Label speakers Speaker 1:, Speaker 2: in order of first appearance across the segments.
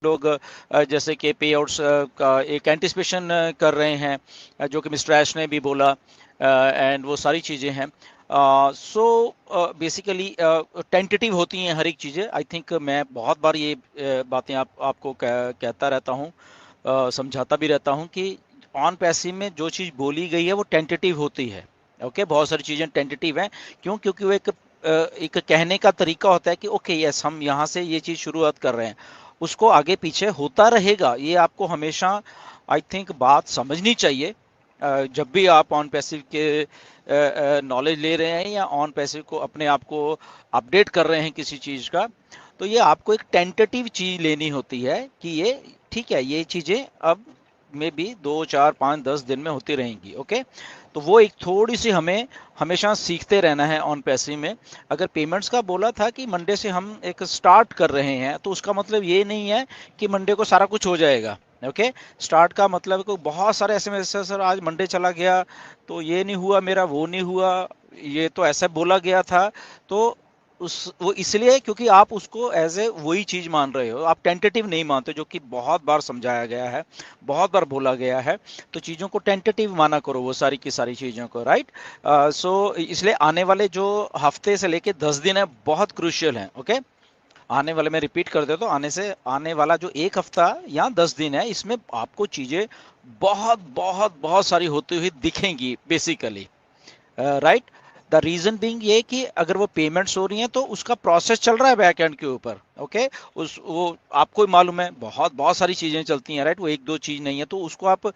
Speaker 1: लोग जैसे कि पे आउट्स का एक एंटिसिपेशन कर रहे हैं, जो कि मिस्टर ऐश ने भी बोला, एंड वो सारी चीज़ें हैं। सो बेसिकली टेंटेटिव होती हैं हर एक चीज़ें। आई थिंक मैं बहुत बार ये बातें आपको कहता रहता हूँ, समझाता भी रहता हूँ कि ऑन पैसिव में जो चीज़ बोली गई है वो टेंटेटिव होती है। ओके, बहुत सारी चीज़ें टेंटेटिव हैं। क्यों? क्योंकि वो एक कहने का तरीका होता है कि ओके यस, हम यहाँ से ये चीज़ शुरुआत कर रहे हैं, उसको आगे पीछे होता रहेगा। ये आपको हमेशा आई थिंक बात समझनी चाहिए। जब भी आप ऑन पैसिव के नॉलेज ले रहे हैं या ऑन पैसिव को अपने आप को अपडेट कर रहे हैं किसी चीज़ का, तो ये आपको एक टेंटेटिव चीज़ लेनी होती है कि ये ठीक है, ये चीज़ें अब में भी 2 4 5 10 दिन में होती रहेंगी। ओके, तो वो एक थोड़ी सी हमें हमेशा सीखते रहना है ऑन पैसिव में। अगर पेमेंट्स का बोला था कि मंडे से हम एक स्टार्ट कर रहे हैं, तो उसका मतलब ये नहीं है कि मंडे को सारा कुछ हो जाएगा। ओके, स्टार्ट का मतलब को बहुत सारे एसएमएस है, सर आज मंडे चला गया तो ये नहीं हुआ मेरा, वो नहीं हुआ, ये तो ऐसा बोला गया था। तो उस वो इसलिए क्योंकि आप उसको एज ए वही चीज मान रहे हो, आप टेंटेटिव नहीं मानते, जो कि बहुत बार समझाया गया है, बहुत बार बोला गया है। तो चीजों को टेंटेटिव माना करो, वो सारी की सारी चीजों को, राइट। सो इसलिए आने वाले जो हफ्ते से लेके 10 दिन है बहुत क्रूशियल है। ओके, आने वाले, मैं रिपीट कर देता हूँ, आने वाला जो एक हफ्ता या 10 दिन है, इसमें आपको चीजें बहुत बहुत बहुत सारी होती हुई दिखेंगी basically, right. The reason being ये कि अगर वो पेमेंट्स हो रही हैं तो उसका प्रोसेस चल रहा है बैक एंड के ऊपर। ओके, उस वो आपको मालूम है बहुत बहुत सारी चीजें चलती हैं, राइट। वो एक दो चीज नहीं है, तो उसको आप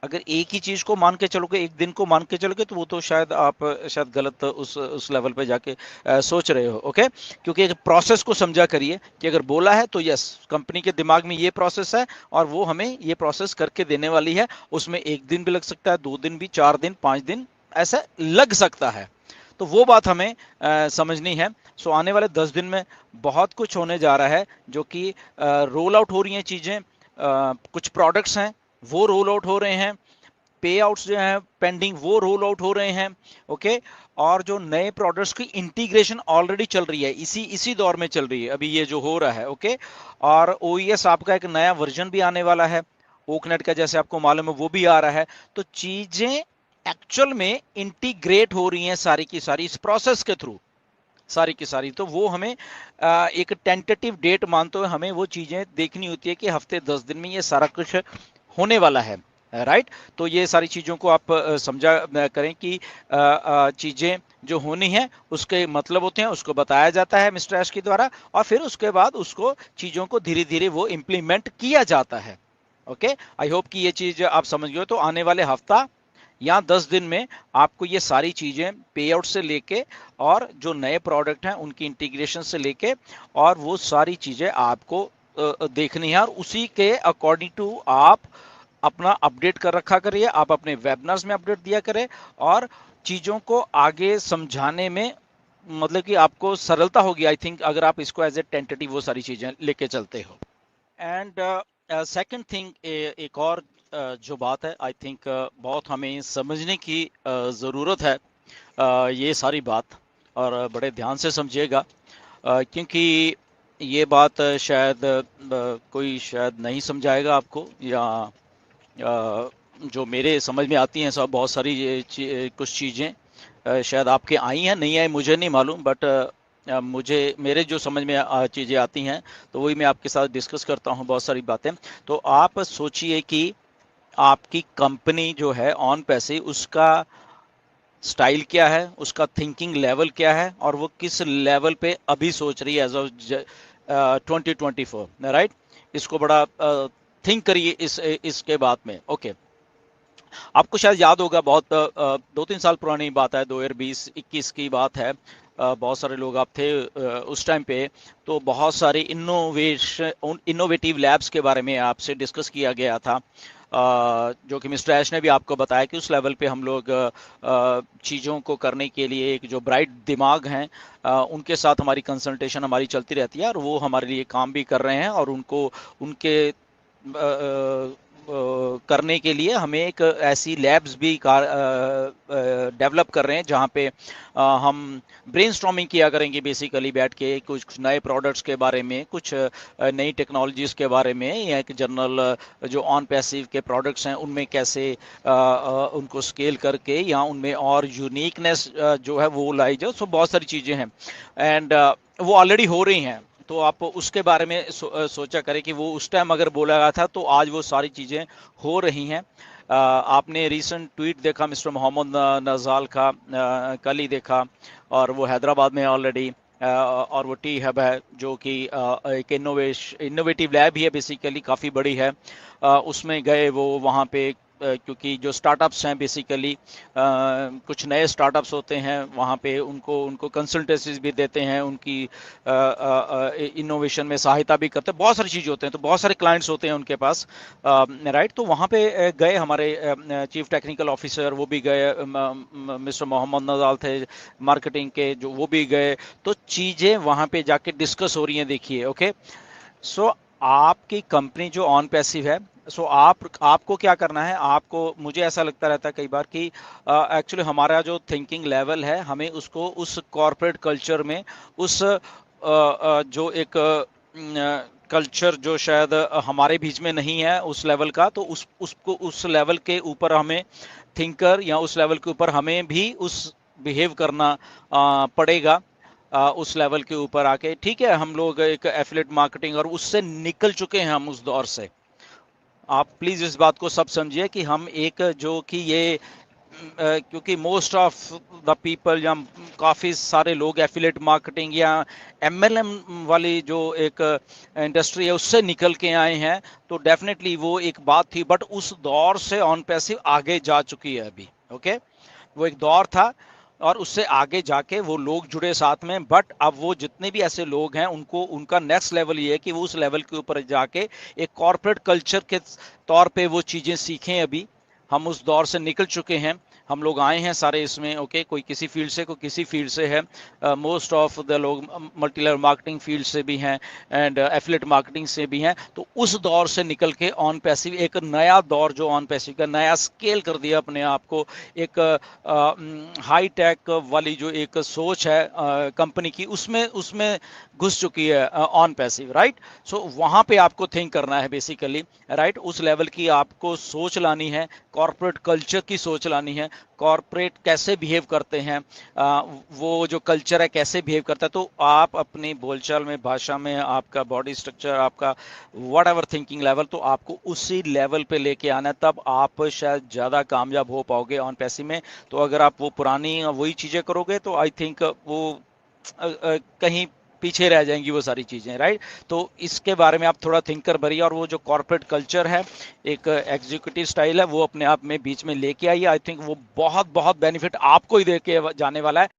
Speaker 1: अगर एक ही चीज को मान के चलोगे, एक दिन को मान के चलोगे, तो वो तो शायद आप शायद गलत उस लेवल पे जाके सोच रहे हो। ओके, क्योंकि एक प्रोसेस को समझा करिए कि अगर बोला है तो यस, कंपनी के दिमाग में ये प्रोसेस है और वो हमें ये प्रोसेस करके देने वाली है। उसमें एक दिन भी लग सकता है, 2 दिन भी, 4 दिन, 5 दिन, ऐसा लग सकता है। तो वो बात हमें समझनी है। सो आने वाले 10 दिन में बहुत कुछ होने जा रहा है, जो कि रोल आउट हो रही हैं चीज़ें। कुछ प्रोडक्ट्स हैं वो रोल आउट हो रहे हैं, पे आउट्स जो हैं पेंडिंग वो रोल आउट हो रहे हैं। ओके, और जो नए प्रोडक्ट्स की इंटीग्रेशन ऑलरेडी चल रही है, इसी इसी दौर में चल रही है अभी ये जो हो रहा है। ओके, और ओईएस आपका एक नया वर्जन भी आने वाला है, ओकनेट का, जैसे आपको मालूम है, वो भी आ रहा है। तो चीजें एक्चुअल में इंटीग्रेट हो रही हैं सारी की सारी इस प्रोसेस के थ्रू, सारी की सारी। तो वो हमें एक टेंटेटिव डेट मानते हुए हमें वो चीजें देखनी होती है कि हफ्ते 10 दिन में ये सारा कुछ होने वाला है, राइट। तो ये सारी चीजों को आप समझा करें कि चीजें जो होनी है उसके मतलब होते हैं, उसको बताया जाता है मिस्टर ऐश के द्वारा, और फिर उसके बाद उसको चीजों को धीरे धीरे वो इम्प्लीमेंट किया जाता है। ओके, आई होप कि ये चीज आप समझ गए। तो आने वाले हफ्ता या 10 दिन में आपको ये सारी चीजें पे आउट से लेके और जो नए प्रोडक्ट हैं उनकी इंटीग्रेशन से लेके और वो सारी चीजें आपको देखनी है, और उसी के अकॉर्डिंग टू आप अपना अपडेट कर रखा करिए, आप अपने वेबिनार्स में अपडेट दिया करें, और चीजों को आगे समझाने में मतलब कि आपको सरलता होगी आई थिंक, अगर आप इसको एज ए टेंटेटिव वो सारी चीजें लेके चलते हो। एंड सेकंड थिंग, एक और जो बात है आई थिंक बहुत हमें समझने की ज़रूरत है, ये सारी बात, और बड़े ध्यान से समझिएगा, क्योंकि ये बात शायद कोई शायद नहीं समझाएगा आपको, या जो मेरे समझ में आती हैं सब बहुत सारी कुछ चीज़ें शायद आपके आई हैं, नहीं आई मुझे नहीं मालूम, बट मुझे मेरे जो समझ में चीज़ें आती हैं तो वही मैं आपके साथ डिस्कस करता हूँ बहुत सारी बातें। तो आप सोचिए कि आपकी कंपनी जो है ऑन पैसे, उसका स्टाइल क्या है, उसका थिंकिंग लेवल क्या है, और वो किस लेवल पे अभी सोच रही है एज ऑफ 2024, राइट। इसको बड़ा थिंक करिए इसके बाद में। ओके, आपको शायद याद होगा, बहुत 2 3 साल पुरानी बात है, 2020-21 की बात है। बहुत सारे लोग आप थे उस टाइम पे, तो बहुत सारे इनोवेटिव लैब्स के बारे में आपसे डिस्कस किया गया था, जो कि मिस्टर ऐश ने भी आपको बताया कि उस लेवल पे हम लोग चीज़ों को करने के लिए एक जो ब्राइट दिमाग हैं उनके साथ हमारी कंसल्टेशन हमारी चलती रहती है, और वो हमारे लिए काम भी कर रहे हैं, और उनको उनके करने के लिए हमें एक ऐसी लैब्स भी डेवलप कर रहे हैं जहाँ पे हम ब्रेनस्टॉर्मिंग किया करेंगे, बेसिकली बैठ के कुछ नए प्रोडक्ट्स के बारे में, कुछ नई टेक्नोलॉजीज के बारे में, या एक जनरल जो ऑन पैसिव के प्रोडक्ट्स हैं उनमें कैसे उनको स्केल करके या उनमें और यूनिकनेस जो है वो लाई जाए। सो बहुत सारी चीज़ें हैं एंड वो ऑलरेडी हो रही हैं। तो आप उसके बारे में सोचा करें कि वो उस टाइम अगर बोला गया था तो आज वो सारी चीज़ें हो रही हैं। आपने रीसेंट ट्वीट देखा मिस्टर मोहम्मद नज़ाल का, कल ही देखा, और वो हैदराबाद में ऑलरेडी, और वो टी हब है जो कि एक इनोवेटिव लैब ही है, बेसिकली काफ़ी बड़ी है। उसमें गए वो वहाँ पे, क्योंकि जो स्टार्टअप्स हैं बेसिकली कुछ नए स्टार्टअप्स होते हैं वहाँ पे उनको उनको कंसल्टेंसीज भी देते हैं, उनकी इनोवेशन में सहायता भी करते हैं, बहुत सारी चीज़ें होते हैं, तो बहुत सारे क्लाइंट्स होते हैं उनके पास, राइट। तो वहाँ पे गए हमारे चीफ टेक्निकल ऑफिसर, वो भी गए, मिस्टर मोहम्मद नज़ाल थे मार्केटिंग के जो, वो भी गए। तो चीज़ें वहाँ पे जाके डिस्कस हो रही हैं, देखिए। ओके, सो आपकी कंपनी जो ऑन पैसिव है, सो आपको क्या करना है, आपको, मुझे ऐसा लगता रहता है कई बार कि एक्चुअली हमारा जो थिंकिंग लेवल है, हमें उसको उस कॉरपोरेट कल्चर में, उस जो एक कल्चर जो शायद हमारे बीच में नहीं है उस लेवल का, तो उसको उस लेवल के ऊपर हमें थिंकर, या उस लेवल के ऊपर हमें भी उस बिहेव करना पड़ेगा, उस लेवल के ऊपर आके। ठीक है, हम लोग एक एफिलिएट मार्केटिंग और उससे निकल चुके हैं हम उस दौर से। आप प्लीज इस बात को सब समझिए कि हम एक जो कि ये क्योंकि मोस्ट ऑफ द पीपल या काफ़ी सारे लोग एफिलिएट मार्केटिंग या एमएलएम वाली जो एक इंडस्ट्री है उससे निकल के आए हैं, तो डेफिनेटली वो एक बात थी, बट उस दौर से ऑन पैसिव आगे जा चुकी है अभी। ओके, वो एक दौर था और उससे आगे जाके वो लोग जुड़े साथ में, बट अब वो जितने भी ऐसे लोग हैं उनको, उनका नेक्स्ट लेवल ये है कि वो उस लेवल के ऊपर जाके एक कॉर्पोरेट कल्चर के तौर पे वो चीज़ें सीखें। अभी हम उस दौर से निकल चुके हैं, हम लोग आए हैं सारे इसमें। ओके, कोई किसी फील्ड से, कोई किसी फील्ड से है, मोस्ट ऑफ द लोग मल्टी लेवल मार्केटिंग फील्ड से भी हैं एंड एफिलिएट मार्केटिंग से भी हैं। तो उस दौर से निकल के ऑन पैसिव एक नया दौर, जो ऑन पैसिव का नया स्केल कर दिया अपने आप को, एक हाई टेक वाली जो एक सोच है कंपनी की, उसमें उसमें घुस चुकी है ऑन पैसिव, राइट। सो वहाँ पे आपको थिंक करना है बेसिकली, राइट। उस लेवल की आपको सोच लानी है, कॉर्पोरेट कल्चर की सोच लानी है, कॉर्पोरेट कैसे बिहेव करते हैं, वो जो कल्चर है कैसे बिहेव करता है। तो आप अपनी बोलचाल में, भाषा में, आपका बॉडी स्ट्रक्चर, आपका वट एवर थिंकिंग लेवल, तो आपको उसी लेवल पे लेके आना है, तब आप शायद ज़्यादा कामयाब हो पाओगे ऑन पैसिव में। तो अगर आप वो पुरानी वही चीज़ें करोगे तो आई थिंक वो कहीं पीछे रह जाएंगी वो सारी चीज़ें, राइट। तो इसके बारे में आप थोड़ा थिंकर भरिए, और वो जो कॉर्पोरेट कल्चर है, एक एग्जीक्यूटिव स्टाइल है, वो अपने आप में बीच में लेके आइए। आई थिंक वो बहुत बहुत बेनिफिट आपको ही दे के जाने वाला है।